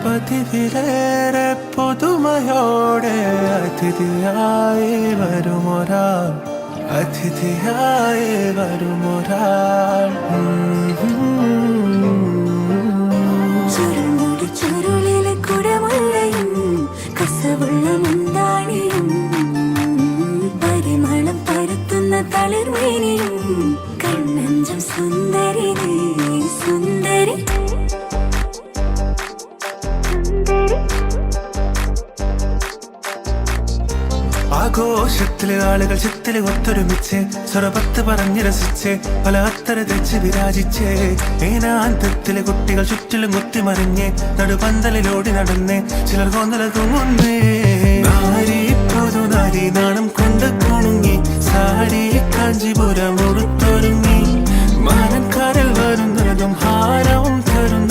പതിവിലേറെ പുതുമയോടെ അതിഥിയായി വരുമൊരാൾ, അതിഥിയായി വരുമൊരാൾ. ചുരുളിലെ കുടമുള്ളയും കസവുള്ള മുന്താണിയും പരിമളം പരത്തുന്ന തളിർമേനിയും കണ്ണഞ്ചം സുന്ദരി സുന്ദരി. ആഘോഷത്തില് ആളുകൾ ചിത്തില് ഒത്തൊരുമിച്ച് സ്വരപത്ത് പറഞ്ഞ് രസിച്ച് പല അത്തര തെച്ച് വിരാജിച്ച് ഏനാന്തത്തില് കുട്ടികൾ ചുറ്റിലും കുത്തിമറിഞ്ഞ് നടുപന്തലിലോടി നടന്ന് ചിലർ കൊന്നല തൂങ്ങുന്നേ. നാരി പുതുനാരി നാണം കൊണ്ട് കുണുങ്ങി സാരി കാഞ്ചിപുരം ഉടുത്തൊരുങ്ങി മാനക്കാരിൽ വരുന്നതും ഹാരവും തരുന്നു.